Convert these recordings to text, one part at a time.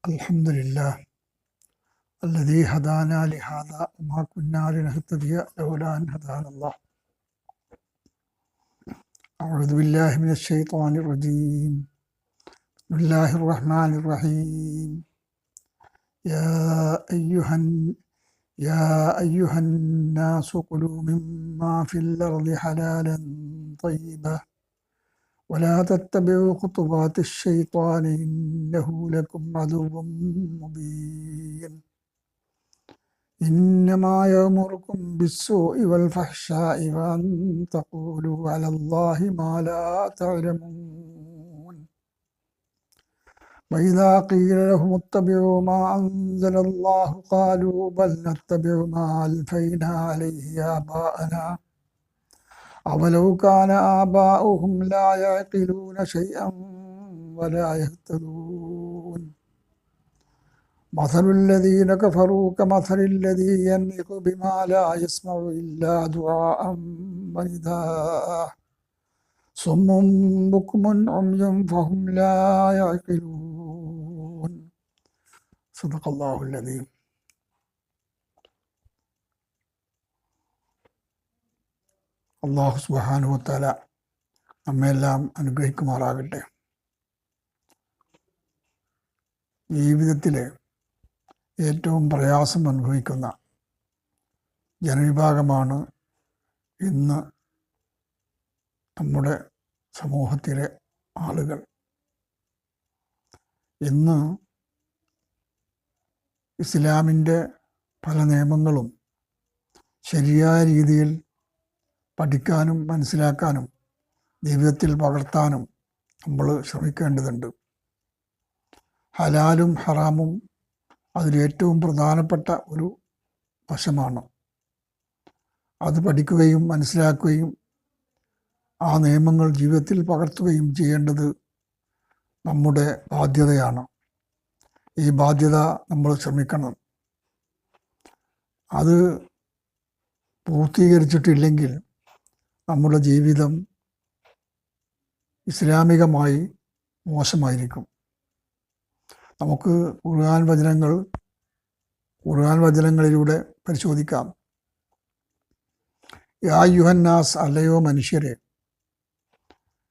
الحمد لله الذي هدانا لهذا وما كنا لنهتدي لولا أن هدانا الله. أعوذ بالله من الشيطان الرجيم. بسم الله الرحمن الرحيم. يا أيها الناس كلوا مما في الأرض حلالا طيبا ولا تتبعوا خطوات الشيطان إنه لكم عدو مبين. إنما يأمركم بالسوء والفحشاء وأن تقولوا على الله ما لا تعلمون. وإذا قيل لهم اتبعوا ما أنزل الله قالوا بل نتبع ما ألفينا عليه آباءنا أولو كان آباؤهم لا يعقلون شيئا ولا يهتدون. مثل الذين كفروا كمثل الذي ينطق بما لا يسمع إلا دعاء ونداء صم بكم عمي فهم لا يعقلون. صدق الله العظيم. അള്ളാഹു സുബ്ഹാനഹു വ തആല നമ്മെല്ലാം അനുഗ്രഹിക്കുമാറാകട്ടെ. ജീവിതത്തിലെ ഏറ്റവും പ്രയാസം അനുഭവിക്കുന്ന ജനവിഭാഗമാണ് ഇന്ന് നമ്മുടെ സമൂഹത്തിലെ ആളുകൾ. ഇന്ന് ഇസ്ലാമിൻ്റെ പല നിയമങ്ങളും ശരിയായ രീതിയിൽ പഠിക്കാനും മനസ്സിലാക്കാനും ജീവിതത്തിൽ പകർത്താനും നമ്മൾ ശ്രമിക്കേണ്ടതുണ്ട്. ഹലാലും ഹറാമും അതിലേറ്റവും പ്രധാനപ്പെട്ട ഒരു വശമാണ്. അത് പഠിക്കുകയും മനസ്സിലാക്കുകയും ആ നിയമങ്ങൾ ജീവിതത്തിൽ പകർത്തുകയും ചെയ്യേണ്ടത് നമ്മുടെ ബാധ്യതയാണ്. ഈ ബാധ്യത നമ്മൾ ശ്രമിക്കണം. അത് പൂർത്തീകരിച്ചിട്ടില്ലെങ്കിൽ നമ്മുടെ ജീവിതം ഇസ്ലാമികമായി മോശമായിരിക്കും. നമുക്ക് ഖുർആൻ വചനങ്ങളിലൂടെ പരിശോധിക്കാം. യാ അയ്യുഹന്നാസ്, അല്ലയോ മനുഷ്യരെ.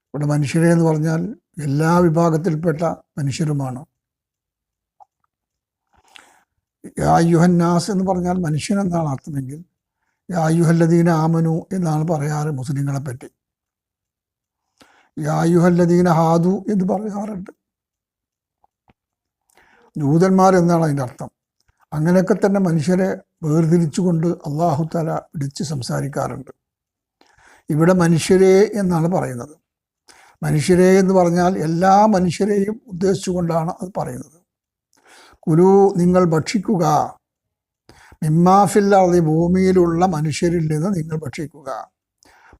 ഇവിടെ മനുഷ്യരെ എന്ന് പറഞ്ഞാൽ എല്ലാ വിഭാഗത്തിൽപ്പെട്ട മനുഷ്യരുമാണ്. യാ അയ്യുഹന്നാസ് എന്ന് പറഞ്ഞാൽ മനുഷ്യൻ എന്നാണ് അർത്ഥമെങ്കിൽ യാ അയ്യുഹല്ലദീന ആമനു എന്നാണ് പറയാറ് മുസ്ലിങ്ങളെ പറ്റി. യാ അയ്യുഹല്ലദീന ഹാദു എന്ന് പറയാറുണ്ട്. ജൂതന്മാർ എന്നാണ് അതിൻ്റെ അർത്ഥം. അങ്ങനെയൊക്കെ തന്നെ മനുഷ്യരെ വേർതിരിച്ചുകൊണ്ട് അല്ലാഹു തആല വിളിച്ച് സംസാരിക്കാറുണ്ട്. ഇവിടെ മനുഷ്യരെ എന്നാണ് പറയുന്നത്. മനുഷ്യരെ എന്ന് പറഞ്ഞാൽ എല്ലാ മനുഷ്യരെയും ഉദ്ദേശിച്ചുകൊണ്ടാണ് അത് പറയുന്നത്. കുലു, നിങ്ങൾ ഭക്ഷിക്കുക, മിമ്മാഫിൽ അർദി, ഭൂമിയിലുള്ള മനുഷ്യരിൽ നിന്ന് നിങ്ങൾ ഭക്ഷിക്കുക.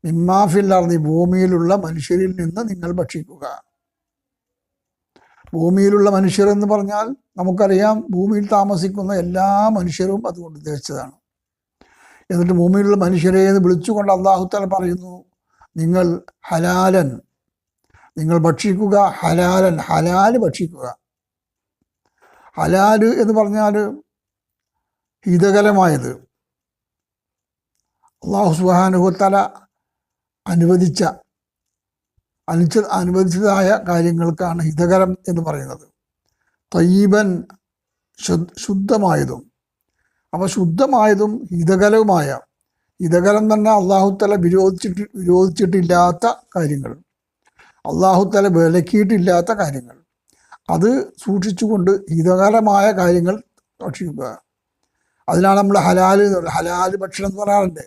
മിമ്മാഫിൽ അർദി, ഭൂമിയിലുള്ള മനുഷ്യരിൽ നിന്ന് നിങ്ങൾ ഭക്ഷിക്കുക. ഭൂമിയിലുള്ള മനുഷ്യർ എന്ന് പറഞ്ഞാൽ നമുക്കറിയാം, ഭൂമിയിൽ താമസിക്കുന്ന എല്ലാ മനുഷ്യരും അതുകൊണ്ട് ഉദ്ദേശിച്ചതാണ്. എന്നിട്ട് ഭൂമിയിലുള്ള മനുഷ്യരെ എന്ന് വിളിച്ചുകൊണ്ട് അല്ലാഹു തആല പറയുന്നു, നിങ്ങൾ ഹലാലൻ, നിങ്ങൾ ഭക്ഷിക്കുക. ഹലാലൻ, ഹലാല് ഭക്ഷിക്കുക. ഹലാല് എന്ന് പറഞ്ഞാൽ ഹിതകരമായത്, അല്ലാഹു സുബ്ഹാനഹു വ തആല അനുവദിച്ചതായ കാര്യങ്ങൾക്കാണ് ഹിതകരം എന്ന് പറയുന്നത്. തയ്യിബൻ, ശുദ്ധമായതും. അപ്പോൾ ശുദ്ധമായതും ഹിതകരവുമായ, ഹിതകരം തന്നെ അല്ലാഹു തആല വിരോധിച്ചിട്ടില്ലാത്ത കാര്യങ്ങൾ, അല്ലാഹു തആല വിലക്കിയിട്ടില്ലാത്ത കാര്യങ്ങൾ, അത് സൂക്ഷിച്ചുകൊണ്ട് ഹിതകരമായ കാര്യങ്ങൾ ഭക്ഷിക്കുക. അതിനാണ് നമ്മൾ ഹലാല് ഭക്ഷണം എന്ന് പറയാറുണ്ട്.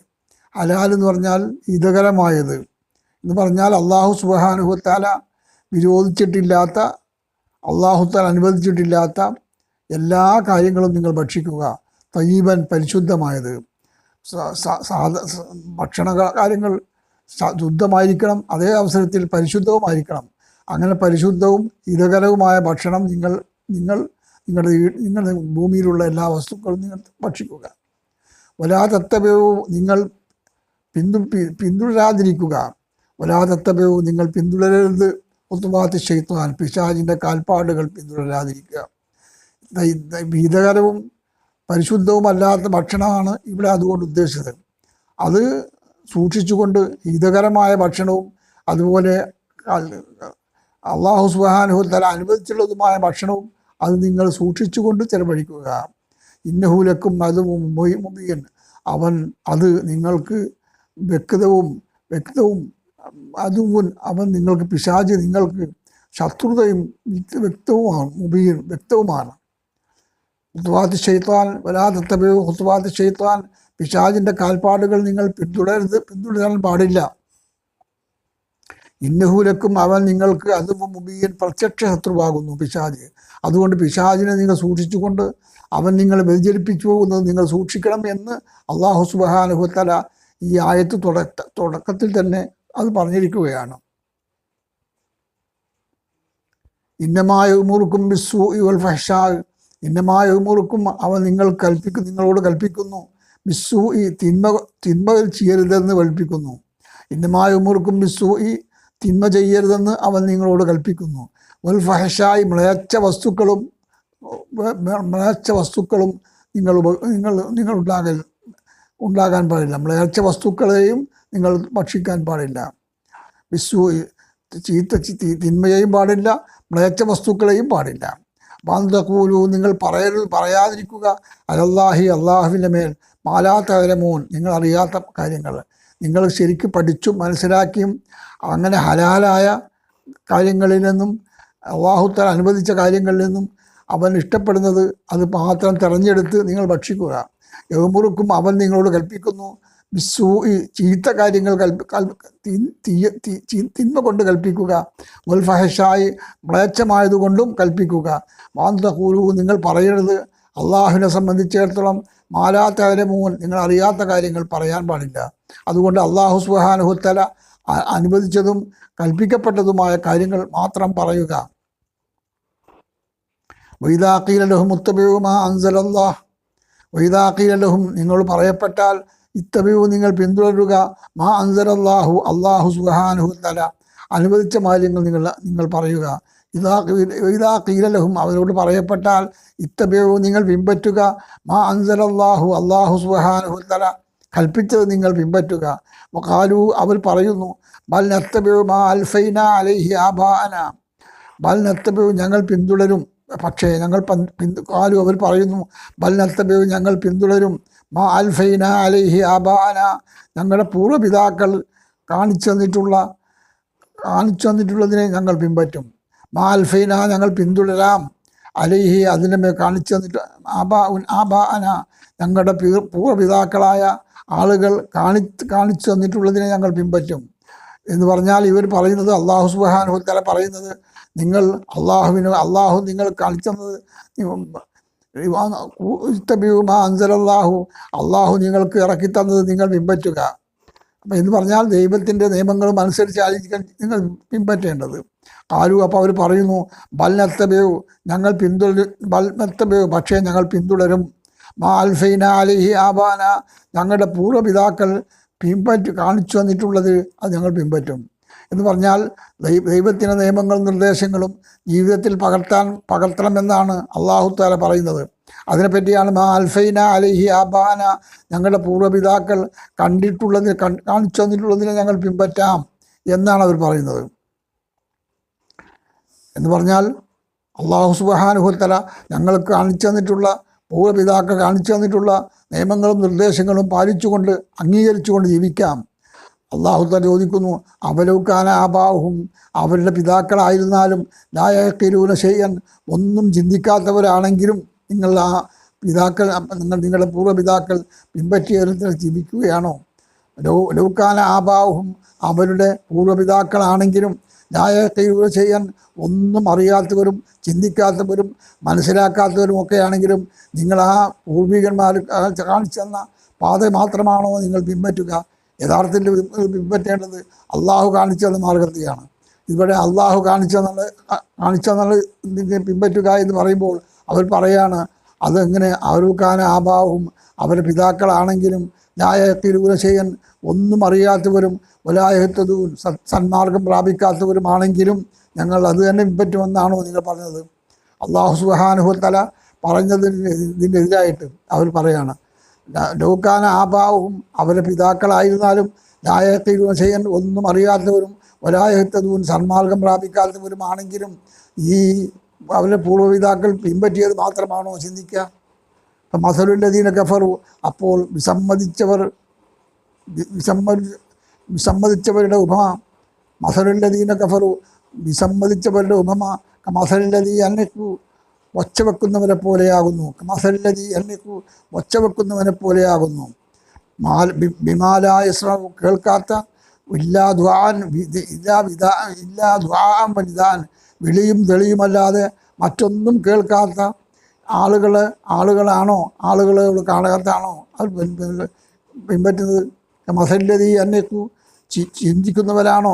ഹലാൽ എന്ന് പറഞ്ഞാൽ ഹിതകരമായത് എന്ന് പറഞ്ഞാൽ അല്ലാഹു സുബ്ഹാനഹു വ തആല വിരോധിച്ചിട്ടില്ലാത്ത, അല്ലാഹു തആല അനുവദിച്ചിട്ടില്ലാത്ത എല്ലാ കാര്യങ്ങളും നിങ്ങൾ ഭക്ഷിക്കുക. തയ്യിബൻ, പരിശുദ്ധമായത്. ഭക്ഷണ കാര്യങ്ങൾ ശുദ്ധമായിരിക്കണം, അതേ അവസരത്തിൽ പരിശുദ്ധവുമായിരിക്കണം. അങ്ങനെ പരിശുദ്ധവും ഹിതകരവുമായ ഭക്ഷണം നിങ്ങളുടെ ഭൂമിയിലുള്ള എല്ലാ വസ്തുക്കളും നിങ്ങൾ ഭക്ഷിക്കുക. വലാ തത്തബിഉ, നിങ്ങൾ പിന്തുടരാതിരിക്കുക. വലാ തത്തബിഉ, നിങ്ങൾ പിന്തുടരരുത്. ഖുതുവാത്തി ശൈത്താൻ, പിശാചിൻ്റെ കാൽപ്പാടുകൾ പിന്തുടരാതിരിക്കുക. ഭീതകരവും പരിശുദ്ധവുമല്ലാത്ത ഭക്ഷണമാണ് ഇവിടെ അതുകൊണ്ട് ഉദ്ദേശിച്ചത്. അത് സൂക്ഷിച്ചുകൊണ്ട് ഹിതകരമായ ഭക്ഷണവും അതുപോലെ അള്ളാഹു സുബ്ഹാനഹു തആല അനുവദിച്ചുള്ളതുമായ ഭക്ഷണവും അത് നിങ്ങൾ സൂക്ഷിച്ചുകൊണ്ട് ചെലവഴിക്കുക. ഇന്നഹു അതും മുബീൻ, അവൻ അത് നിങ്ങൾക്ക് വ്യക്തവും അതും അവൻ നിങ്ങൾക്ക് പിശാച് നിങ്ങൾക്ക് ശത്രുതയും വ്യക്തവുമാണ്. ഖുതുവാത്ത് ശൈത്താൻ വലാ തത്തബിഉ ഖുതുവാത്ത് ശൈത്താൻ, പിശാചിൻ്റെ കാൽപ്പാടുകൾ നിങ്ങൾ പിന്തുടരാൻ പാടില്ല. ഇന്നഹു അവൻ നിങ്ങൾക്ക് അതും മുബീൻ, പ്രത്യക്ഷ ശത്രുവാകുന്നു പിശാച്. അതുകൊണ്ട് പിശാചിനെ നിങ്ങൾ സൂക്ഷിച്ചുകൊണ്ട് അവൻ നിങ്ങളെ വ്യതിചലിപ്പിച്ചു പോകുന്നത് നിങ്ങൾ സൂക്ഷിക്കണം എന്ന് അല്ലാഹു സുബ്ഹാനഹു തആല ഈ ആയത്ത് തുടക്കത്തിൽ തന്നെ അത് പറഞ്ഞിരിക്കുകയാണ്. ഇന്നമാ യഅ്മുറുക്കും ബിസ്സൂഇ വൽ ഫഹ്ശാ, ഇന്നമാ യഅ്മുറുക്കും അവൻ നിങ്ങളോട് കൽപ്പിക്കുന്നു, ബിസ്സൂഇ തിന്മകൾ ചെയ്യരുതെന്ന് കൽപ്പിക്കുന്നു. ഇന്നമാ യഅ്മുറുക്കും ബിസ്സൂഇ തിന്മ ചെയ്യരുതെന്ന് അവൻ നിങ്ങളോട് കൽപ്പിക്കുന്നു. വൽ ഫഹ്ശായി മ്ലേച്ഛ വസ്തുക്കളും നിങ്ങൾ ഉണ്ടാകാൻ പാടില്ല. മ്ലേച്ഛ വസ്തുക്കളെയും നിങ്ങൾ ഭക്ഷിക്കാൻ പാടില്ല. തിന്മയെയും പാടില്ല, മ്ലേച്ഛ വസ്തുക്കളെയും പാടില്ല. വാന്തഖൂലു നിങ്ങൾ പറയാതിരിക്കുക അലല്ലാഹി അള്ളാഹുവിൻ്റെ മേൽ മാലാ തഅലമൂൻ നിങ്ങൾ അറിയാത്ത കാര്യങ്ങൾ. നിങ്ങൾ ശരിക്കും പഠിച്ചും മനസ്സിലാക്കിയും അങ്ങനെ ഹലാലായ കാര്യങ്ങളിൽ നിന്നും അല്ലാഹു തആല അനുവദിച്ച കാര്യങ്ങളിൽ നിന്നും അവൻ ഇഷ്ടപ്പെടുന്നത് അത് മാത്രം തിരഞ്ഞെടുത്ത് നിങ്ങൾ ഭക്ഷിക്കുക. യഅ്മുറുക്കും അവൻ നിങ്ങളോട് കൽപ്പിക്കുന്നു, ബിസ്സൂഇ ചീത്ത കാര്യങ്ങൾ തിന്മ കൊണ്ട് കൽപ്പിക്കുക, വൽ ഫഹ്ശായി മ്ലേച്ഛമായതുകൊണ്ടും കൽപ്പിക്കുക. വാന്തഖൂലു നിങ്ങൾ പറയരുത് അള്ളാഹുവിനെ സംബന്ധിച്ചിടത്തോളം മാലാ തഅലമൂൻ നിങ്ങൾ അറിയാത്ത കാര്യങ്ങൾ പറയാൻ പാടില്ല. അതുകൊണ്ട് അല്ലാഹു സുബ്ഹാനഹു തആല അനുവദിച്ചതും കൽപ്പിക്കപ്പെട്ടതുമായ കാര്യങ്ങൾ മാത്രം പറയുക. വഇദാ ഖീല ലഹും ഇത്തബിഉ മാ അൻസലല്ലാഹ്, വഇദാ ഖീല ലഹും നിങ്ങൾ പറയപ്പെട്ടാൽ ഇത്തബിഉ നിങ്ങൾ പിന്തുടരുക മാ അൻസലല്ലാഹു അല്ലാഹു സുബ്ഹാനഹു തആല അനുവദിച്ച കാര്യങ്ങൾ നിങ്ങൾ പറയുക. ഇദാ ഖീല ലഹും അവരോട് പറയപ്പെട്ടാൽ ഇത്തബിഉ നിങ്ങൾ പിൻപറ്റുക മാ അൻസലല്ലാഹു അല്ലാഹു സുബ്ഹാനഹു തആല കൽപ്പിച്ചത് നിങ്ങൾ പിൻപറ്റുക. വഖാലു അവർ പറയുന്നു ബൽ നത്തബിഉ മാ അൽഫൈനാ അലൈഹി ആബാഅന, ബൽ നത്തബിഉ ഞങ്ങൾ പിന്തുടരും, പക്ഷേ ഖാലു അവർ പറയുന്നു ബൽ നത്തബിഉ ഞങ്ങൾ പിന്തുടരും മാ അൽഫൈന അലൈഹി ആബാഅന ഞങ്ങളുടെ പൂർവ്വപിതാക്കൾ കാണിച്ചു തന്നിട്ടുള്ളതിനെ ഞങ്ങൾ പിൻപറ്റും. മാ അൽഫൈന ഞങ്ങൾ പിന്തുടരാം, അലൈഹി അതിൻ്റെ മേൽ കാണിച്ചു തന്നിട്ട് ആബാഅന ഞങ്ങളുടെ പൂർവ്വപിതാക്കളായ ആളുകൾ കാണിച്ചു തന്നിട്ടുള്ളതിനെ ഞങ്ങൾ പിൻപറ്റും എന്ന് പറഞ്ഞാൽ ഇവർ പറയുന്നത് അല്ലാഹു സുബ്ഹാനഹു തആല പറയുന്നത് അള്ളാഹു നിങ്ങൾ കാണിച്ചത് അള്ളാഹു നിങ്ങൾക്ക് ഇറക്കി തന്നത് നിങ്ങൾ പിൻപറ്റുക. അപ്പം എന്ന് പറഞ്ഞാൽ ദൈവത്തിൻ്റെ നിയമങ്ങളും അനുസരിച്ചായിരിക്കും നിങ്ങൾ പിൻപറ്റേണ്ടത്. കാലു അപ്പോൾ അവർ പറയുന്നു ബൽനത്തബേവ് ഞങ്ങൾ ബൽനത്തബേവ് പക്ഷേ ഞങ്ങൾ പിന്തുടരും മാ അൽഫൈന അലൈഹി ആബാന ഞങ്ങളുടെ പൂർവ്വപിതാക്കൾ കാണിച്ചു തന്നിട്ടുള്ളത് അത് ഞങ്ങൾ പിൻപറ്റും എന്ന് പറഞ്ഞാൽ ദൈവത്തിൻ്റെ നിയമങ്ങളും നിർദ്ദേശങ്ങളും ജീവിതത്തിൽ പകർത്തണമെന്നാണ് അല്ലാഹു തആല പറയുന്നത്. അതിനെപ്പറ്റിയാണ് മാ അൽഫൈന അലൈഹി ആബാന ഞങ്ങളുടെ പൂർവ്വപിതാക്കൾ കാണിച്ചു തന്നിട്ടുള്ളതിനെ ഞങ്ങൾ പിൻപറ്റാം എന്നാണ് അവർ പറയുന്നത്. എന്ന് പറഞ്ഞാൽ അല്ലാഹു സുബ്ഹാനഹു തആല ഞങ്ങൾക്ക് പൂർവ്വപിതാക്കൾ കാണിച്ചു തന്നിട്ടുള്ള നിയമങ്ങളും നിർദ്ദേശങ്ങളും പാലിച്ചുകൊണ്ട് അംഗീകരിച്ചുകൊണ്ട് ജീവിക്കാം. അല്ലാഹു തആല ചോദിക്കുന്നു അവലൗകാന ആബാഉഹും അവരുടെ പിതാക്കളായിരുന്നാലും ലാ യഖിലൂന ശൈഅൻ ഒന്നും ചിന്തിക്കാത്തവരാണെങ്കിലും നിങ്ങൾ ആ പിതാക്കൾ നിങ്ങളുടെ പൂർവ്വപിതാക്കൾ പിൻപറ്റിയവരിൽ ജീവിക്കുകയാണോ? ലൗകാന ആബാഉഹും അവരുടെ പൂർവ്വപിതാക്കളാണെങ്കിലും ലാ യഖിലൂന ശൈഅൻ ഒന്നും അറിയാത്തവരും ചിന്തിക്കാത്തവരും മനസ്സിലാക്കാത്തവരും ഒക്കെ ആണെങ്കിലും നിങ്ങൾ ആ പൂർവികന്മാർ കാണിച്ചു തന്ന പാത മാത്രമാണോ നിങ്ങൾ പിൻപറ്റുക? യഥാർത്ഥത്തിൽ പിൻപറ്റേണ്ടത് അള്ളാഹു കാണിച്ചു തന്ന മാർഗത്തെയാണ്. ഇവിടെ അള്ളാഹു കാണിച്ചെന്നുള്ള പിൻപറ്റുക എന്ന് പറയുമ്പോൾ അവർ പറയാണ് അതെങ്ങനെ അവരുക്കാന ആബാവും അവരുടെ പിതാക്കളാണെങ്കിലും ലായത്തിലൂടെ ചെയ്യാൻ ഒന്നും അറിയാത്തവരും വലായത്തതും സന്മാർഗം പ്രാപിക്കാത്തവരുമാണെങ്കിലും ഞങ്ങൾ അത് തന്നെ പിൻപറ്റുമെന്നാണോ നിങ്ങൾ പറഞ്ഞത്? അല്ലാഹു സുബ്ഹാനഹു തആല ഇതിനെതിരായിട്ട് അവർ പറയാണ്, ലൗകാന ആബാവും അവരുടെ പിതാക്കളായിരുന്നാലും ലായഖീലൂന ചെയ്യാൻ ഒന്നും അറിയാത്തവരും വലായഹ്തദൂൻ സന്മാർഗം പ്രാപിക്കാത്തവരുമാണെങ്കിലും ഈ അവരുടെ പൂർവ്വപിതാക്കൾ പിൻപറ്റിയത് മാത്രമാണോ ചിന്തിക്കുക? അപ്പം മസലുല്ലദീന കഫറു, അപ്പോൾ വിസമ്മതിച്ചവരുടെ ഉപമ, മസലുല്ലദീന കഫറു വിസമ്മതിച്ചവരുടെ ഉപമ മസലുല്ലദീ അന്നക്കു ഒച്ച വെക്കുന്നവരെ പോലെയാകുന്നു, മസലുല്ലദീ അന്നക്കു ഒച്ച വെക്കുന്നവനെ പോലെയാകുന്നു. ബിമാലാ യസ്മഉ കേൾക്കാത്ത, ഇല്ലാ ദുആൻ വനിതാൻ വിളിയും തെളിയുമല്ലാതെ മറ്റൊന്നും കേൾക്കാത്ത ആളുകളാണോ, ആളുകളെ കാണാത്താണോ അവർ പിൻപറ്റുന്നത്? മസല്ലദീ അന്നക്കു ചിന്തിക്കുന്നവരാണോ,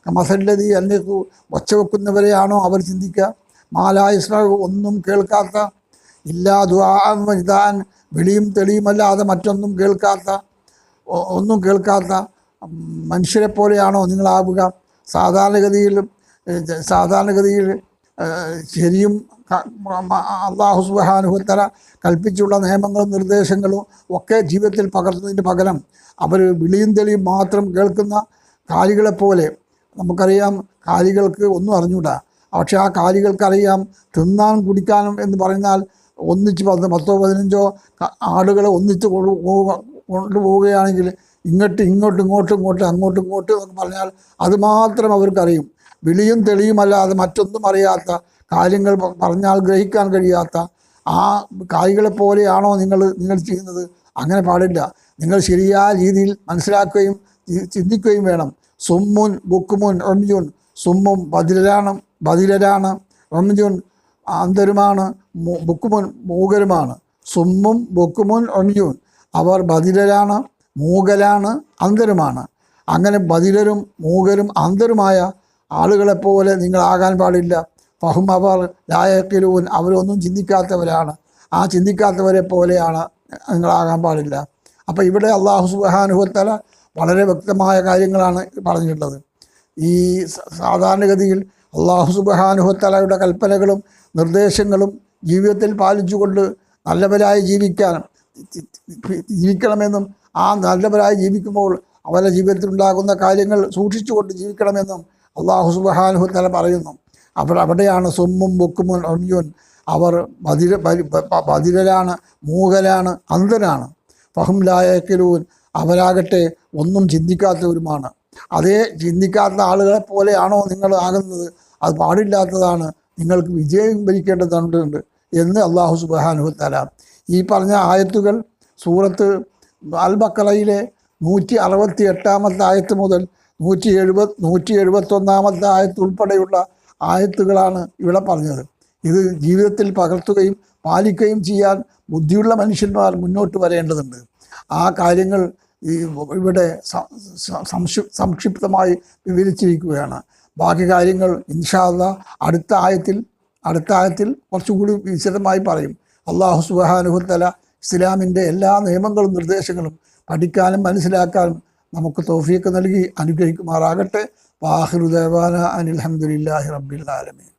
മസല്ലദീ അന്നക്കു ഒച്ച വെക്കുന്നവരെയാണോ അവർ ചിന്തിക്കുക? മാലാ യസ്മഉ ഒന്നും കേൾക്കാത്ത, ഇല്ലാ ദുആൻ വനിതാൻ വിളിയും തെളിയുമല്ലാതെ മറ്റൊന്നും കേൾക്കാത്ത മനുഷ്യരെ പോലെയാണോ നിങ്ങളാവുക? സാധാരണഗതിയിൽ ശരിയും അല്ലാഹു സുബ്ഹാനഹു വ തആല കൽപ്പിച്ചുള്ള നിയമങ്ങളും നിർദ്ദേശങ്ങളും ഒക്കെ ജീവിതത്തിൽ പകർത്തുന്നതിന് പകരം അവർ വിളിയും തെളിയും മാത്രം കേൾക്കുന്ന കാലികളെപ്പോലെ. നമുക്കറിയാം, കാലികൾക്ക് ഒന്നും അറിഞ്ഞൂടാ, പക്ഷേ ആ കാലികൾക്കറിയാം തിന്നാനും കുടിക്കാനും എന്ന് പറഞ്ഞാൽ ഒന്നിച്ച് 10-15 ആടുകളെ ഒന്നിച്ച് കൊണ്ടുപോവുകയാണെങ്കിൽ അങ്ങോട്ടും എന്നൊക്കെ പറഞ്ഞാൽ അതുമാത്രം അവർക്കറിയും. വിളിയും തെളിയുമല്ലാതെ മറ്റൊന്നും അറിയാത്ത, കാര്യങ്ങൾ പറഞ്ഞാൽ ഗ്രഹിക്കാൻ കഴിയാത്ത ആ കാലികളെ പോലെയാണോ നിങ്ങൾ ചെയ്യുന്നത്? അങ്ങനെ പാടില്ല. നിങ്ങൾ ശരിയായ രീതിയിൽ മനസ്സിലാക്കുകയും ചിന്തിക്കുകയും വേണം. സുമ്മുൻ ബുക്കുമുൻ ഒമ്യുൻ, സുമ്മും ബദിരരാണ്, ഒമ്യുൻ അന്ധരുമാണ്, ബുക്കുമുൻ മൂകരുമാണ്. സുമ്മും ബുക്കുമുൻ ഒമ്യുൻ, അവർ ബദിരരാണ്, മൂകലാണ്, അന്ധരുമാണ്. അങ്ങനെ ബദിരരും മൂകരും അന്ധരുമായ ആളുകളെപ്പോലെ നിങ്ങളാകാൻ പാടില്ല. ഫഹും അവർ ലായഖിലൂൻ, അവരൊന്നും ചിന്തിക്കാത്തവരാണ്. ആ ചിന്തിക്കാത്തവരെ പോലെയാണ് നിങ്ങളാകാൻ പാടില്ല. അപ്പോൾ ഇവിടെ അല്ലാഹു സുബ്ഹാനഹു വ തആല വളരെ വ്യക്തമായ കാര്യങ്ങളാണ് പറഞ്ഞിട്ടുള്ളത്. ഈ സാധാരണഗതിയിൽ അല്ലാഹു സുബ്ഹാനഹു വ തആലയുടെ കൽപ്പനകളും നിർദ്ദേശങ്ങളും ജീവിതത്തിൽ പാലിച്ചുകൊണ്ട് നല്ലവരായി ജീവിക്കണമെന്നും ആ നല്ലവരായി ജീവിക്കുമ്പോൾ അവരുടെ ജീവിതത്തിലുണ്ടാകുന്ന കാര്യങ്ങൾ സൂക്ഷിച്ചുകൊണ്ട് ജീവിക്കണമെന്നും അല്ലാഹു സുബ്ഹാനഹു വ തആല പറയുന്നു. അവിടെയാണ് സുമ്മും ബുക്കുമുൻ ഒമ്യുൻ, അവർ ബദിരരാണ്, മൂകരാണ്, അന്ധരാണ്. ഫഹും ലാ യഖിലൂൻ, അവരാകട്ടെ ഒന്നും ചിന്തിക്കാത്തവരുമാണ്. അതേ ചിന്തിക്കാത്ത ആളുകളെ പോലെയാണോ നിങ്ങൾ ആകുന്നത്? അത് പാടില്ലാത്തതാണ്. നിങ്ങൾക്ക് വിജയം ഭരിക്കേണ്ടതുണ്ട് എന്ന് അല്ലാഹു സുബ്ഹാനഹു വ തആല ഈ പറഞ്ഞ ആയത്തുകൾ സൂറത്ത് അൽ ബഖറയിലെ 168 ആയത്ത് മുതൽ 171 ആയത്ത് ഉൾപ്പെടെയുള്ള ആയത്തുകളാണ് ഇവിടെ പറഞ്ഞത്. ഇത് ജീവിതത്തിൽ പകർത്തുകയും പാലിക്കുകയും ചെയ്യാൻ ബുദ്ധിയുള്ള മനുഷ്യന്മാർ മുന്നോട്ട് വരേണ്ടതുണ്ട്. ആ കാര്യങ്ങൾ ഇവിടെ സംക്ഷിപ്തമായി വിവരിച്ചിരിക്കുകയാണ്. ബാക്കി കാര്യങ്ങൾ ഇൻഷാ അല്ലാഹ് അടുത്ത ആയത്തിൽ കുറച്ചുകൂടി വിശദമായി പറയും. അല്ലാഹു സുബ്ഹാനഹു വ തആല ഇസ്ലാമിൻ്റെ എല്ലാ നിയമങ്ങളും നിർദ്ദേശങ്ങളും പഠിക്കാനും മനസ്സിലാക്കാനും നമുക്ക് തൗഫീഖ് നൽകി അനുഗ്രഹിക്കുമാറാകട്ടെ. വാഹിറു ദഅവാന അനിൽ ഹംദുലില്ലാഹി റബ്ബിൽ ആലമീൻ.